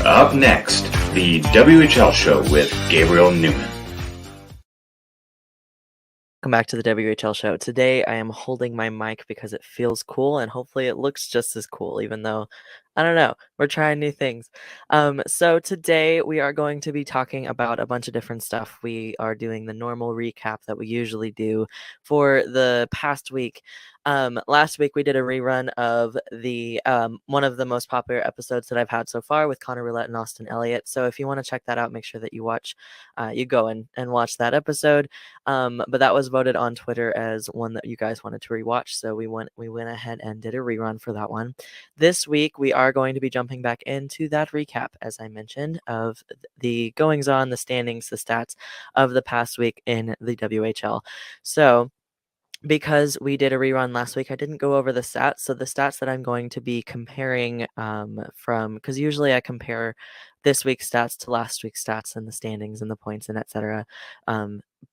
Up next, the WHL show with Gabriel Neumann. Welcome back to the WHL show. Today I am holding my mic because it feels cool and hopefully it looks just as cool, even though, I don't know, we're trying new things. So today we are going to be talking about a bunch of different stuff. We are doing the normal recap that we usually do for the past week. Last week we did a rerun of the one of the most popular episodes that I've had so far with Connor Roulette and Austin Elliott. So if you want to check that out, make sure that you go and watch that episode. But that was voted on Twitter as one that you guys wanted to rewatch, so we went ahead and did a rerun for that one. This week we are going to be jumping back into that recap, as I mentioned, of the goings on, the standings, the stats of the past week in the WHL. So because we did a rerun last week, I didn't go over the stats. So the stats that I'm going to be comparing from, because usually I compare this week's stats to last week's stats and the standings and the points and etc.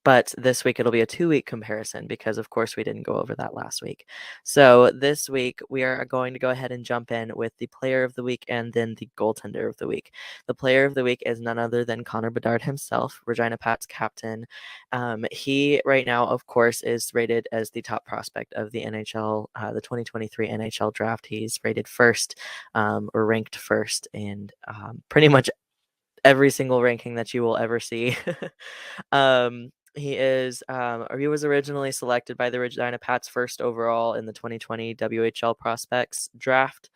But this week it'll be a 2-week comparison because, of course, we didn't go over that last week. So this week we are going to go ahead and jump in with the player of the week and then the goaltender of the week. The player of the week is none other than Connor Bedard himself, Regina Pat's captain. He right now, of course, is rated as the top prospect of the NHL, the 2023 NHL draft. He's rated first, or ranked first in pretty much every single ranking that you will ever see. He was originally selected by the Regina Pats first overall in the 2020 WHL prospects draft.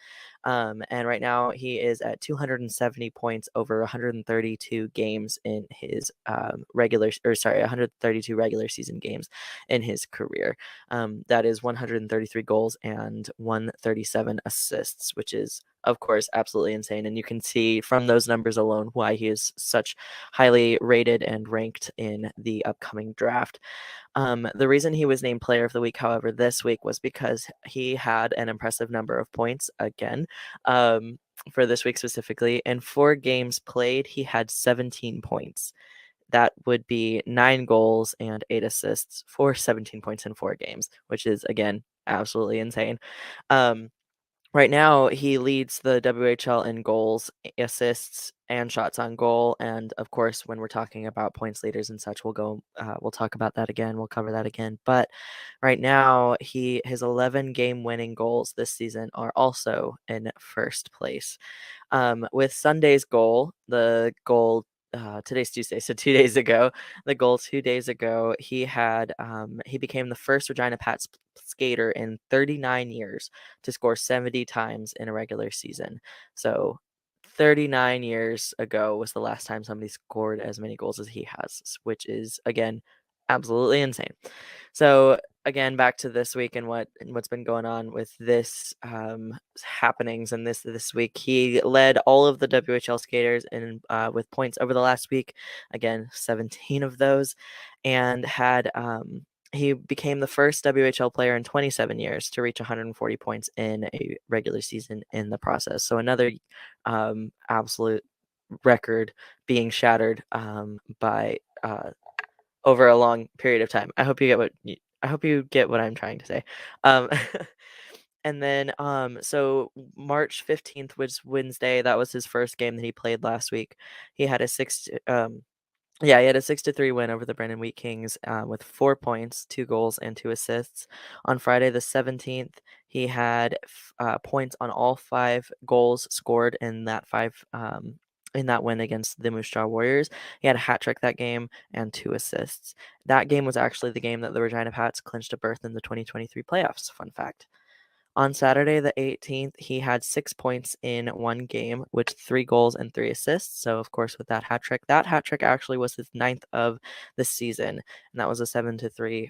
And right now he is at 270 points over 132 games in his 132 regular season games in his career. That is 133 goals and 137 assists, which is, of course, absolutely insane. And you can see from those numbers alone why he is such highly rated and ranked in the upcoming draft. The reason he was named Player of the Week, however, this week was because he had an impressive number of points again. For this week specifically, in 4 games played, he had 17 points. That would be 9 goals and 8 assists for 17 points in 4 games, which is, again, absolutely insane. Right now, he leads the WHL in goals, assists, and shots on goal. And of course, when we're talking about points leaders and such, we'll talk about that again. We'll cover that again. But right now, his 11 game winning goals this season are also in first place. With Sunday's goal, the goal today's Tuesday, so 2 days ago, the goal 2 days ago, he became the first Regina Pats skater in 39 years to score 70 times in a regular season. So 39 years ago was the last time somebody scored as many goals as he has, which is, again, absolutely insane. So again, back to this week and what's been going on with this happenings and this week. He led all of the WHL skaters in with points over the last week. Again, 17 of those, and he became the first WHL player in 27 years to reach 140 points in a regular season in the process. So another absolute record being shattered by over a long period of time. I hope you get what I'm trying to say. Um, and then so March 15th was Wednesday. That was his first game that he played last week. He had a 6-3 win over the Brandon Wheat Kings with 4 points, 2 goals, and 2 assists. On Friday the 17th, he had points on all 5 goals scored in that win against the Moose Jaw Warriors. He had a hat trick that game and 2 assists. That game was actually the game that the Regina Pats clinched a berth in the 2023 playoffs. Fun fact. On Saturday, the 18th, he had 6 points in 1 game with 3 goals and 3 assists. So, of course, with that hat trick actually was his 9th of the season, and that was a 7-3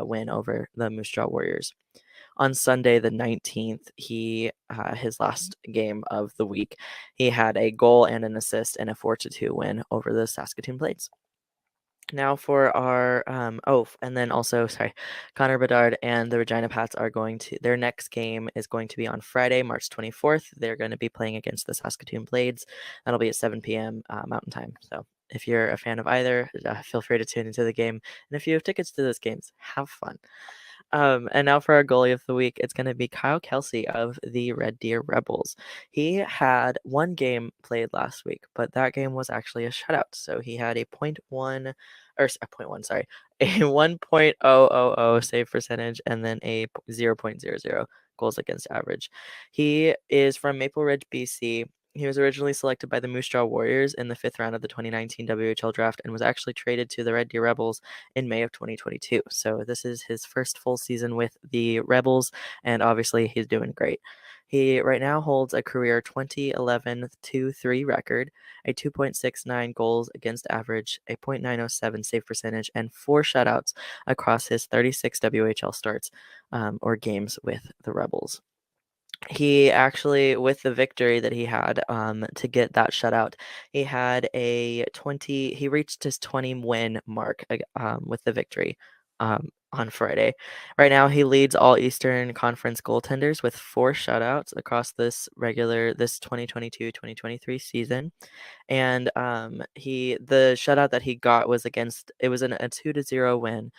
win over the Moose Jaw Warriors. On Sunday, the 19th, his last game of the week, he had a goal and an assist in a 4-2 win over the Saskatoon Blades. Now for our and then also, sorry, Connor Bedard and the Regina Pats their next game is going to be on Friday, March 24th. They're going to be playing against the Saskatoon Blades. That'll be at 7 p.m. Mountain Time. So if you're a fan of either, feel free to tune into the game. And if you have tickets to those games, have fun. And now for our goalie of the week, it's going to be Kyle Kelsey of the Red Deer Rebels. He had one game played last week, but that game was actually a shutout. So he had a point one, or a point one, sorry, a 1.000 save percentage, and then a 0.00 goals against average. He is from Maple Ridge, BC. He was originally selected by the Moose Jaw Warriors in the 5th round of the 2019 WHL draft and was actually traded to the Red Deer Rebels in May of 2022. So this is his first full season with the Rebels, and obviously he's doing great. He right now holds a career 20-11-2-3 record, a 2.69 goals against average, a .907 save percentage, and 4 shutouts across his 36 WHL starts or games with the Rebels. He actually, with the victory that he had to get that shutout, he had he reached his 20 win mark with the victory on Friday. Right now, he leads all Eastern Conference goaltenders with 4 shutouts across this 2022-2023 season. And the shutout that he got was against, it was a 2-0 win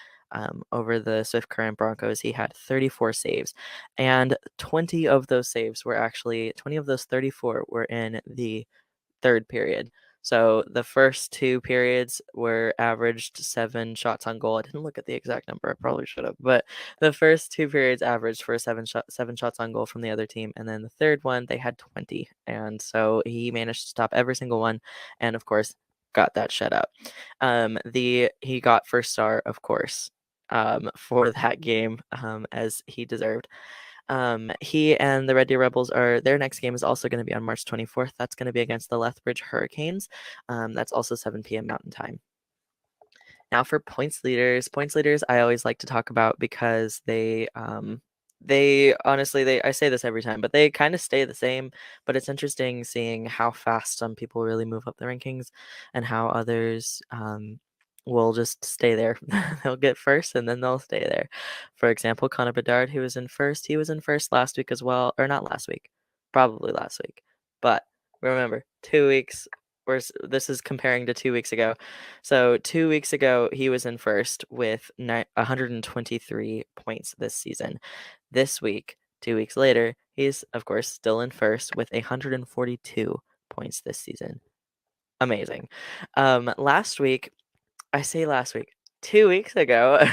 over the Swift Current Broncos. He had 34 saves, and 20 of those 34 were in the third period. So the first 2 periods were averaged 7 shots on goal. I didn't look at the exact number. I probably should have, but the first 2 periods averaged for 7 shots on goal from the other team, and then the third one they had 20, and so he managed to stop every single one, and of course got that shutout. He got first star, of course, for that game, as he deserved. He and the Red Deer Rebels their next game is also going to be on March 24th. That's going to be against the Lethbridge Hurricanes. That's also 7 p.m. Mountain Time. Now for points leaders. Points leaders I always like to talk about because they honestly I say this every time, but they kind of stay the same. But it's interesting seeing how fast some people really move up the rankings and how others will just stay there. They'll get first and then they'll stay there. For example, Connor Bedard, who was in first, he was in first last week as well, or not last week, probably last week. But remember, 2 weeks. This is comparing to 2 weeks ago. So 2 weeks ago, he was in first with 123 points this season. This week, 2 weeks later, he's, of course, still in first with 142 points this season. Amazing. Last week, 2 weeks ago,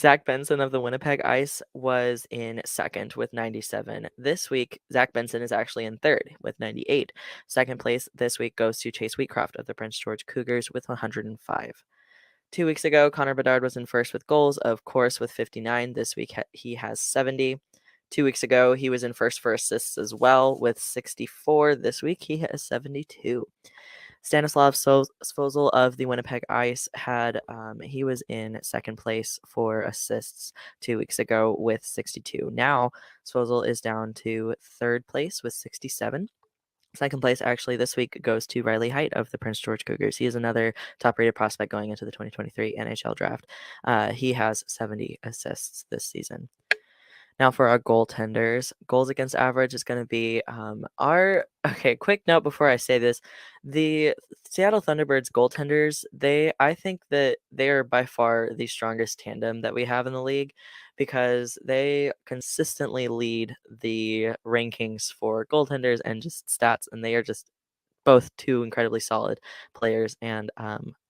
Zach Benson of the Winnipeg Ice was in second with 97. This week, Zach Benson is actually in third with 98. Second place this week goes to Chase Wheatcroft of the Prince George Cougars with 105. 2 weeks ago, Connor Bedard was in first with goals, of course, with 59. This week, he has 70. 2 weeks ago, he was in first for assists as well with 64. This week, he has 72. Stanislav Svozil of the Winnipeg Ice he was in second place for assists 2 weeks ago with 62. Now Svozil is down to third place with 67. Second place actually this week goes to Riley Height of the Prince George Cougars. He is another top-rated prospect going into the 2023 NHL draft. He has 70 assists this season. Now for our goaltenders, goals against average is going to be quick note before I say this. The Seattle Thunderbirds goaltenders, I think that they are by far the strongest tandem that we have in the league because they consistently lead the rankings for goaltenders and just stats, and they are just both 2 incredibly solid players and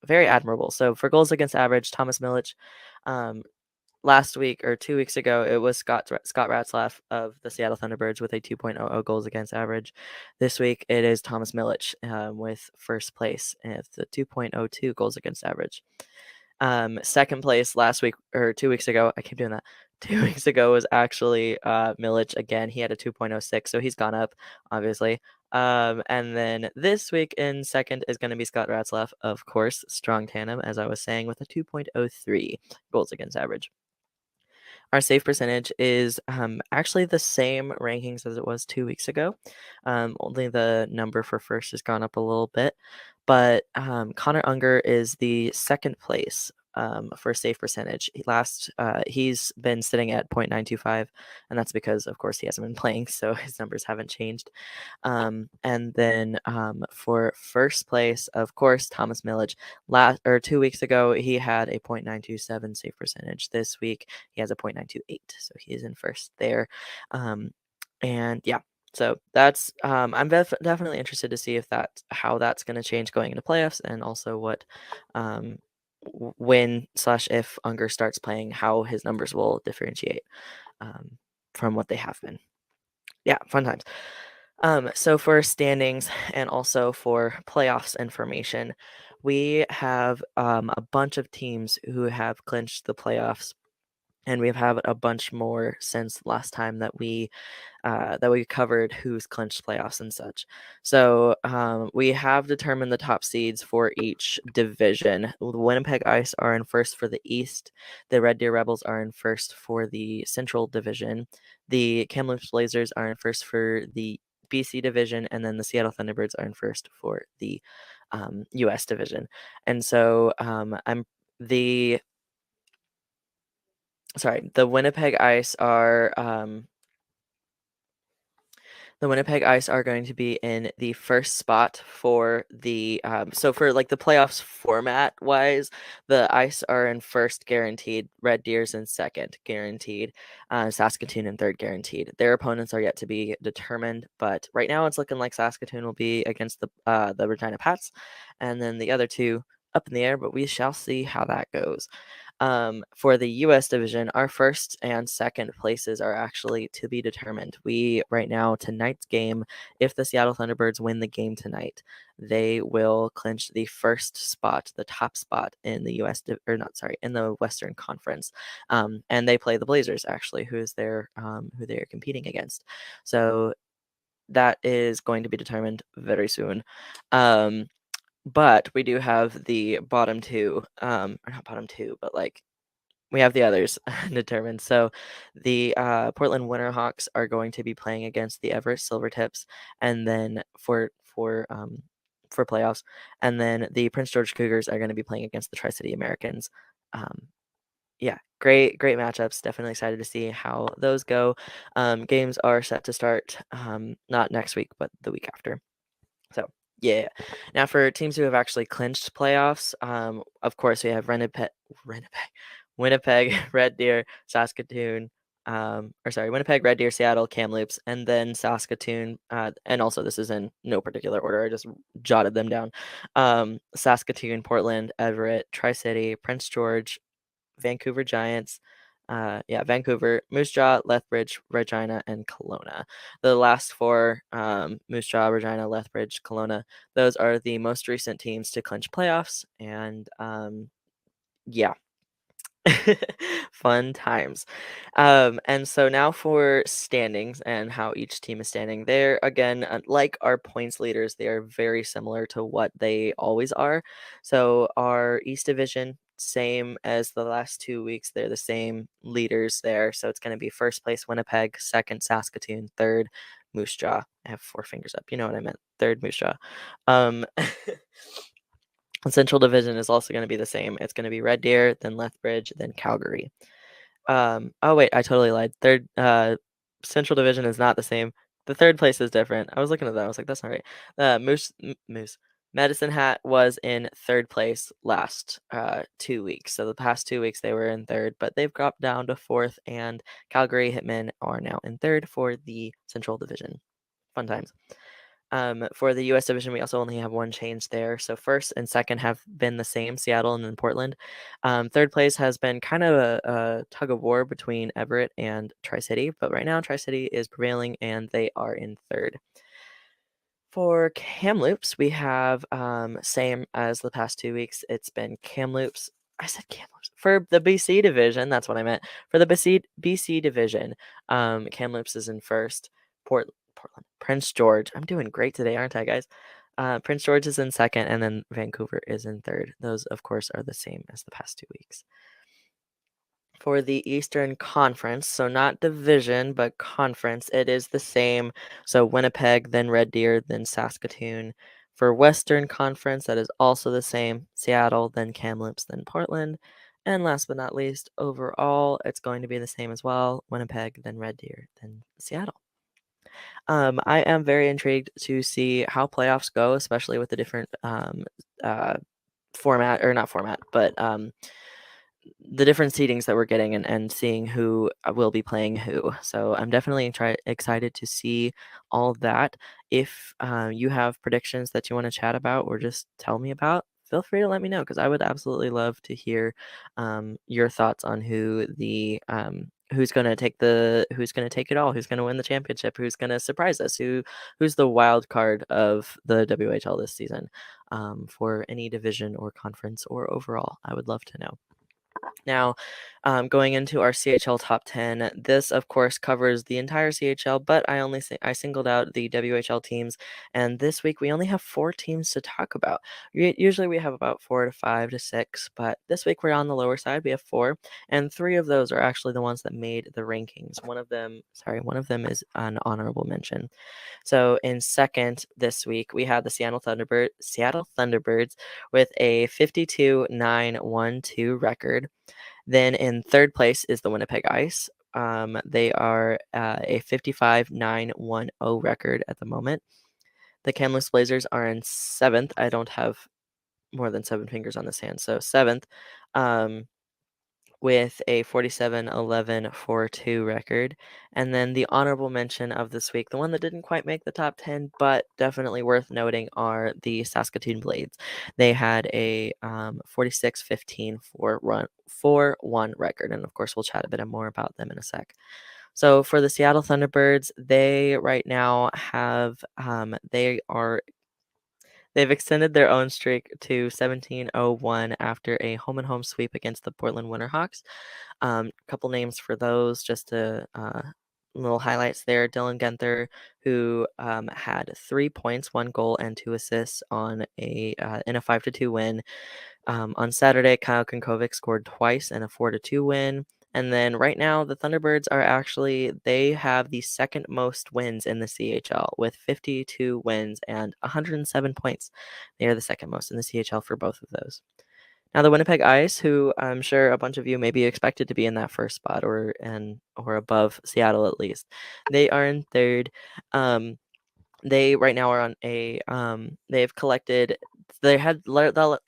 very admirable. So for goals against average, Thomas Milic, last week or 2 weeks ago, it was Scott Ratzlaff of the Seattle Thunderbirds with a 2.00 goals against average. This week, it is Thomas Milic with first place at the 2.02 goals against average. Second place last week or 2 weeks ago, I keep doing that. 2 weeks ago was actually Milic again. He had a 2.06, so he's gone up, obviously. And then this week in second is going to be Scott Ratzlaff, of course, strong tandem, as I was saying, with a 2.03 goals against average. Our save percentage is actually the same rankings as it was 2 weeks ago. Only the number for first has gone up a little bit. But Connor Unger is the second place for save percentage. He's been sitting at .925, and that's because, of course, he hasn't been playing, so his numbers haven't changed. And then for first place, of course, Thomas Millage. 2 weeks ago, he had a .927 save percentage. This week, he has a .928, so he is in first there. And yeah, so that's I'm definitely interested to see how that's going to change going into playoffs, and also what when/if Unger starts playing, how his numbers will differentiate from what they have been. Yeah, fun times. So for standings and also for playoffs information, we have a bunch of teams who have clinched the playoffs, and we've had a bunch more since last time that we covered who's clinched playoffs and such. So we have determined the top seeds for each division. The Winnipeg Ice are in first for the East. The Red Deer Rebels are in first for the Central Division. The Kamloops Blazers are in first for the BC Division, and then the Seattle Thunderbirds are in first for the US Division. And so the Winnipeg Ice are going to be in the first spot for the so for like the playoffs format wise, the Ice are in first guaranteed, Red Deer's in second guaranteed, Saskatoon in third guaranteed. Their opponents are yet to be determined, but right now it's looking like Saskatoon will be against the Regina Pats, and then the other two up in the air, but we shall see how that goes. For the U.S. division, our first and second places are actually to be determined. Right now, tonight's game, if the Seattle Thunderbirds win the game tonight, they will clinch the first spot, the top spot in the in the Western Conference. And they play the Blazers, actually, who they're competing against. So that is going to be determined very soon. But we do have the bottom two, or not bottom two, but like we have the others determined. So the Portland Winterhawks are going to be playing against the Everett Silvertips, and then for playoffs, and then the Prince George Cougars are going to be playing against the Tri-City Americans. Yeah, great matchups. Definitely excited to see how those go. Games are set to start not next week, but the week after. So yeah. Now for teams who have actually clinched playoffs, of course we have Winnipeg, Red Deer, Saskatoon, Winnipeg, Red Deer, Seattle, Kamloops, and then Saskatoon. And also this is in no particular order. I just jotted them down. Saskatoon, Portland, Everett, Tri-City, Prince George, Vancouver Giants. Vancouver, Moose Jaw, Lethbridge, Regina, and Kelowna. The last four, Moose Jaw, Regina, Lethbridge, Kelowna, those are the most recent teams to clinch playoffs. And yeah. Fun times. And so now for standings and how each team is standing. There again, like our points leaders, they are very similar to what they always are. So our East Division, same as the last 2 weeks. They're the same leaders there. So it's going to be first place Winnipeg, second Saskatoon, third Moose Jaw. I have 4 fingers up. You know what I meant. Third Moose Jaw. The Central Division is also going to be the same. It's going to be Red Deer, then Lethbridge, then Calgary. Oh wait, I totally lied. Third, Central Division is not the same. The third place is different. I was looking at that. I was like, that's not right. Moose. Medicine Hat was in third place last 2 weeks. So the past 2 weeks they were in third, but they've dropped down to fourth. And Calgary Hitmen are now in third for the Central Division. Fun times. For the U.S. division, we also only have one change there. So first and second have been the same, Seattle and then Portland. Third place has been kind of a tug of war between Everett and Tri-City, but right now Tri-City is prevailing and they are in third. For Kamloops, we have same as the past 2 weeks. It's been Kamloops. I said Kamloops. For the BC division, that's what I meant. For the BC division, Kamloops is in first. Portland, Prince George. I'm doing great today, aren't I, guys? Prince George is in second, and then Vancouver is in third. Those, of course, are the same as the past 2 weeks. For the Eastern Conference, so not division, but conference, it is the same. So Winnipeg, then Red Deer, then Saskatoon. For Western Conference, that is also the same. Seattle, then Kamloops, then Portland. And last but not least, overall, it's going to be the same as well. Winnipeg, then Red Deer, then Seattle. I am very intrigued to see how playoffs go, especially with the different uh, format, or not format, but the different seedings that we're getting, and seeing who will be playing who. So I'm definitely excited to see all that. If you have predictions that you want to chat about or just tell me about, feel free to let me know, because I would absolutely love to hear your thoughts on who's going to take it all, who's going to win the championship, who's going to surprise us, who's the wild card of the WHL this season, for any division or conference or overall. I would love to know. Now, going into our CHL top 10, this of course covers the entire CHL, but I singled out the WHL teams, and this week we only have 4 teams to talk about. Usually we have about 4 to 5 to 6, but this week we're on the lower side. We have 4, and 3 of those are actually the ones that made the rankings. One of them is an honorable mention. So in second this week, we had the Seattle Thunderbirds with a 52-9-1-2 record. Then in third place is the Winnipeg Ice. They are a 55-9-1-0 record at the moment. The Kamloops Blazers are in seventh. I don't have more than 7 fingers on this hand, so seventh. With a 47-11-4-2 record. And then the honorable mention of this week, the one that didn't quite make the top 10, but definitely worth noting, are the Saskatoon Blades. They had a 46-15 4-1 record, and of course we'll chat a bit more about them in a sec. So for the Seattle Thunderbirds, they right now have they've extended their own streak to 17-0-1 after a home and home sweep against the Portland Winterhawks. Couple names for those, just to little highlights there. Dylan Guenther, who had 3 points, 1 goal, and 2 assists in a 5-2 win. On Saturday, Kyle Kunkovic scored twice in a 4-2 win. And then right now, the Thunderbirds they have the second most wins in the CHL with 52 wins and 107 points. They are the second most in the CHL for both of those. Now, the Winnipeg Ice, who I'm sure a bunch of you may be expected to be in that first spot or above Seattle at least, they are in third. They right now are on they've collected. They had Sorry,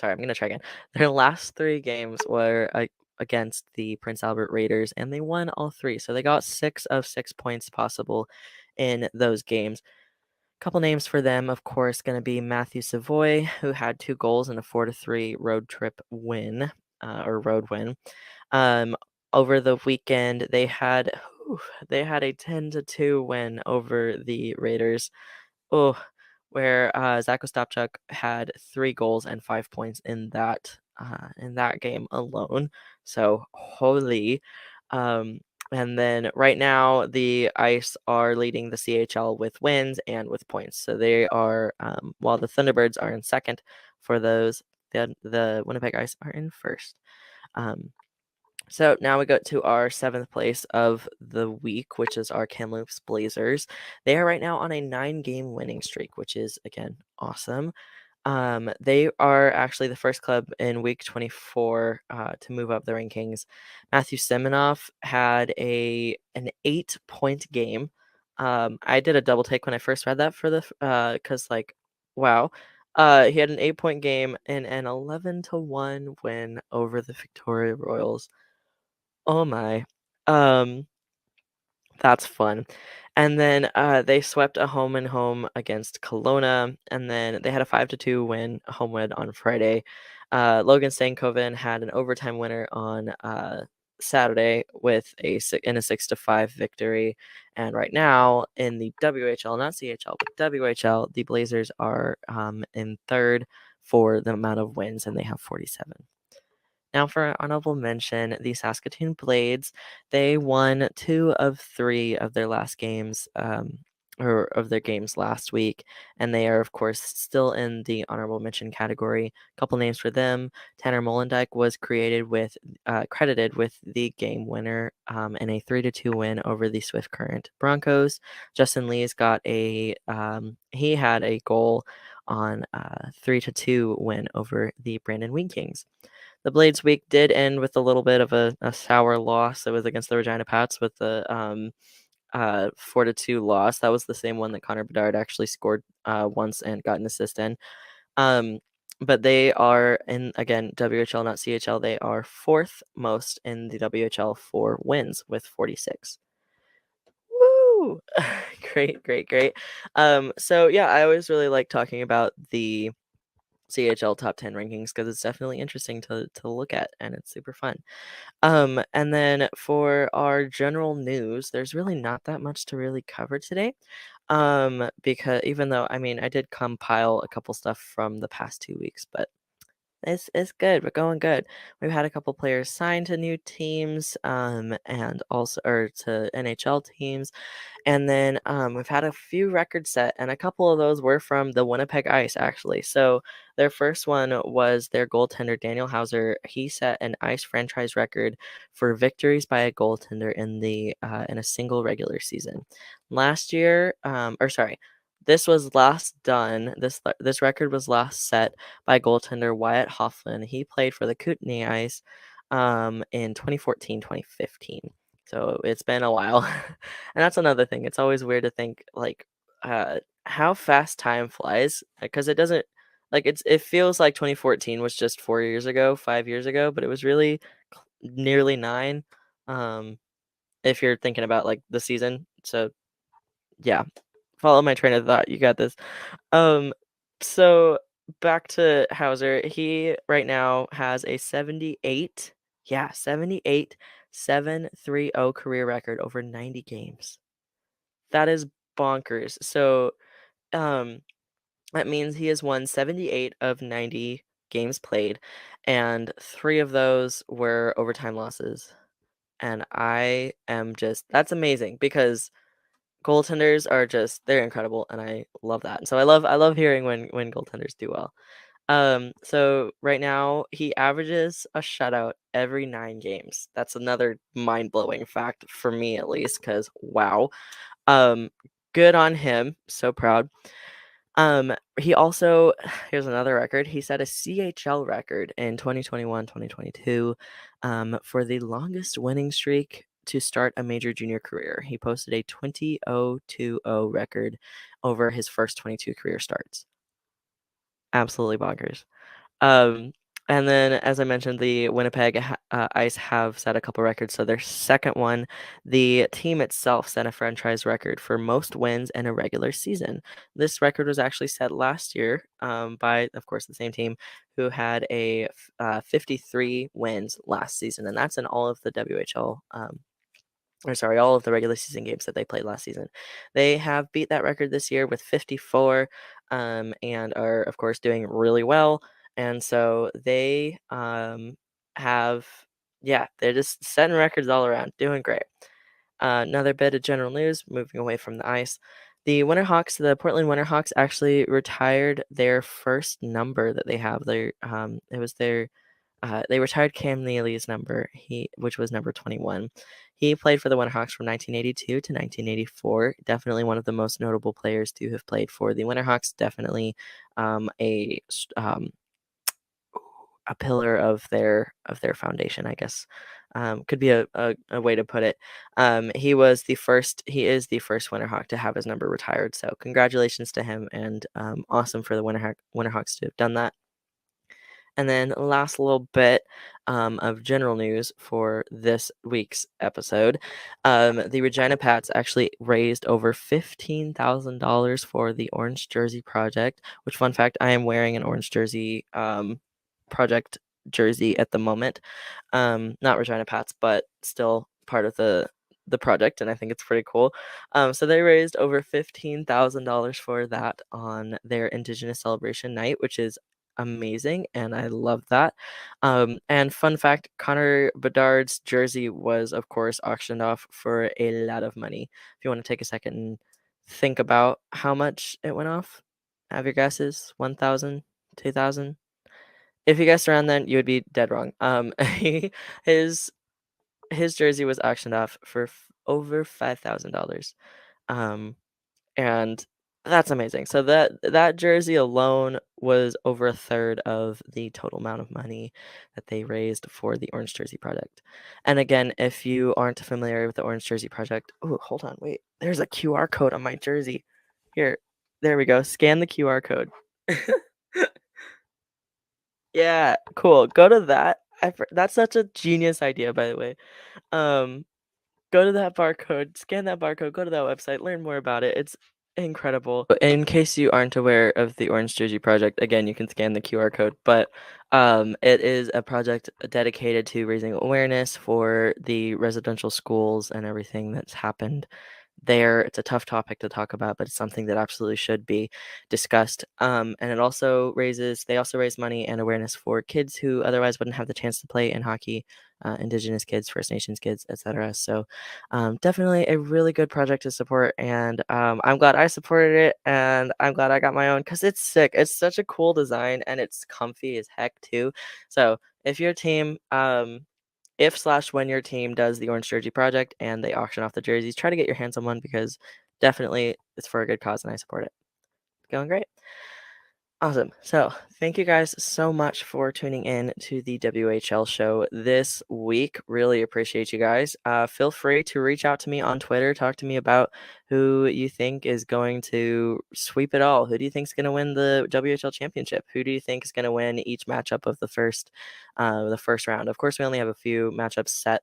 I'm gonna try again. Their last 3 games were against the Prince Albert Raiders, and they won all 3. So they got 6 of 6 points possible in those games. Couple names for them, of course, going to be Matthew Savoy, who had 2 goals in a 4-3 road trip win, or road win. Over the weekend, they had a 10-2 win over the Raiders. Oh, where Zach Ostapchuk had 3 goals and 5 points in that game alone. So holy. And then right now the Ice are leading the CHL with wins and with points. So they are while the Thunderbirds are in second for those, the Winnipeg Ice are in first. So now we go to our 7th place of the week, which is our Kamloops Blazers. They are right now on a 9-game winning streak, which is, again, awesome. They are actually the first club in week 24 to move up the rankings. Matthew Semenoff had an 8-point game. I did a double take when I first read that because wow. He had an 8-point game and an 11-1 win over the Victoria Royals. Oh my. Um, that's fun. And then they swept a home and home against Kelowna, and then they had a 5-2 home win on Friday. Logan Stankoven had an overtime winner on Saturday with in a 6-5 victory. And right now in the WHL, not CHL, but WHL, the Blazers are in third for the amount of wins, and they have 47. Now, for an honorable mention, the Saskatoon Blades, they won 2 of 3 of their last games, or of their games last week, and they are, of course, still in the honorable mention category. A couple names for them: Tanner Molendijk was credited with the game winner in a 3-2 win over the Swift Current Broncos. Justin Lee's he had a goal on a 3-2 win over the Brandon Wing Kings. The Blades week did end with a little bit of a sour loss. It was against the Regina Pats with the 4-2 loss. That was the same one that Connor Bedard actually scored once and got an assist in. Um, but they are in, again, WHL, not CHL. They are fourth most in the WHL for wins with 46. Woo! Great, great, great. So yeah, I always really like talking about the CHL top 10 rankings because it's definitely interesting to look at and it's super fun. And then for our general news, there's really not that much to really cover today. Because even though, I mean, I did compile a couple stuff from the past 2 weeks, but it's good. We're going good. We've had a couple players signed to new teams, and also or to NHL teams. And then we've had a few records set, and a couple of those were from the Winnipeg Ice, actually. So their first one was their goaltender, Daniel Hauser. He set an Ice franchise record for victories by a goaltender in a single regular season. Last year, or sorry, this was last done. This record was last set by goaltender Wyatt Hoffman. He played for the Kootenay Ice in 2014, 2015. So it's been a while. And that's another thing. It's always weird to think like how fast time flies because it doesn't it feels like 2014 was just 4 years ago, 5 years ago, but it was really nearly 9 um if you're thinking about like the season. So yeah, follow my train of thought. You got this. Um so back to Hauser. He right now has a 78, yeah, 78 7-3-0 career record over 90 games. That is bonkers. So, um, that means he has won 78 of 90 games played, and 3 of those were overtime losses. And I am just that's amazing because goaltenders are just they're incredible, and I love that. So I love hearing when goaltenders do well. So right now he averages a shutout every 9 games. That's another mind-blowing fact for me at least, because wow. Um, Good on him. So proud. He also here's another record. He set a CHL record in 2021, 2022, for the longest winning streak to start a major junior career. He posted a 20-0-20 record over his first 22 career starts. Absolutely bonkers. Um, and then, as I mentioned, the Winnipeg Ice have set a couple records. So their second one, the team itself set a franchise record for most wins in a regular season. This record was actually set last year by, of course, the same team who had 53 wins last season, and that's in all of the WHL. Or sorry, all of the regular season games that they played last season. They have beat that record this year with 54, and are, of course, doing really well. And so they have, yeah, they're just setting records all around, doing great. Another bit of general news, moving away from the ice. The Portland Winterhawks actually retired their first number that they have. It was their they retired Cam Neely's number, which was number 21. He played for the Winterhawks from 1982 to 1984. Definitely one of the most notable players to have played for the Winterhawks. Definitely a pillar of their foundation, I guess. Could be a way to put it. He is the first Winterhawk to have his number retired. So congratulations to him, and awesome for the Winterhawks to have done that. And then last little bit of general news for this week's episode. The Regina Pats actually raised over $15,000 for the Orange Jersey Project, which, fun fact, I am wearing an Orange Jersey project jersey at the moment. Not Regina Pats, but still part of the project, and I think it's pretty cool. So they raised over $15,000 for that on their Indigenous Celebration Night, which is amazing, and I love that. And fun fact, Connor Bedard's jersey was, of course, auctioned off for a lot of money. If you want to take a second and think about how much it went off, have your guesses. 1,000, 2,000. If you guessed around then, you would be dead wrong. His his jersey was auctioned off for over $5,000. Um, and That's amazing. So that jersey alone was over a third of the total amount of money that they raised for the Orange Jersey Project. And again, if you aren't familiar with the Orange Jersey Project, oh, hold on, wait. There's a QR code on my jersey. Here, there we go. Scan the QR code. Yeah, cool. Go to that. That's such a genius idea, by the way. Um, Go to that barcode, scan that barcode, go to that website, learn more about it. It's incredible. In case you aren't aware of the Orange Jersey Project, again, you can scan the QR code, but it is a project dedicated to raising awareness for the residential schools and everything that's happened there. It's a tough topic to talk about, but it's something that absolutely should be discussed. And they also raise money and awareness for kids who otherwise wouldn't have the chance to play in hockey, Indigenous kids, First Nations kids, etc. So definitely a really good project to support. And I'm glad I supported it, and I'm glad I got my own because it's sick. It's such a cool design, and it's comfy as heck too. So if your team, when your team does the Orange Jersey Project and they auction off the jerseys, try to get your hands on one because definitely it's for a good cause and I support it. Going great. Awesome. So, thank you guys so much for tuning in to the WHL show this week. Really appreciate you guys. Feel free to reach out to me on Twitter. Talk to me about who you think is going to sweep it all. Who do you think is going to win the WHL championship? Who do you think is going to win each matchup of the first round? Of course, we only have a few matchups set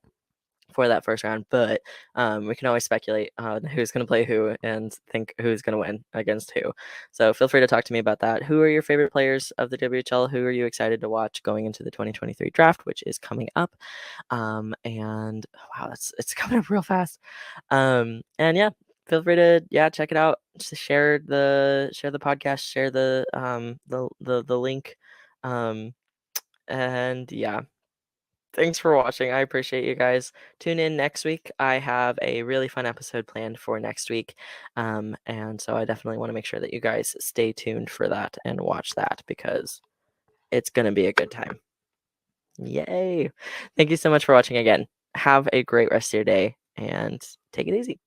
for that first round, but we can always speculate on who's going to play who and think who's going to win against who. So feel free to talk to me about that. Who are your favorite players of the WHL? Who are you excited to watch going into the 2023 draft, which is coming up? And wow, it's coming up real fast. And yeah, feel free to check it out. Just share the podcast, share the link, and yeah. Thanks for watching. I appreciate you guys. Tune in next week. I have a really fun episode planned for next week. And so I definitely want to make sure that you guys stay tuned for that and watch that because it's going to be a good time. Yay. Thank you so much for watching again. Have a great rest of your day and take it easy.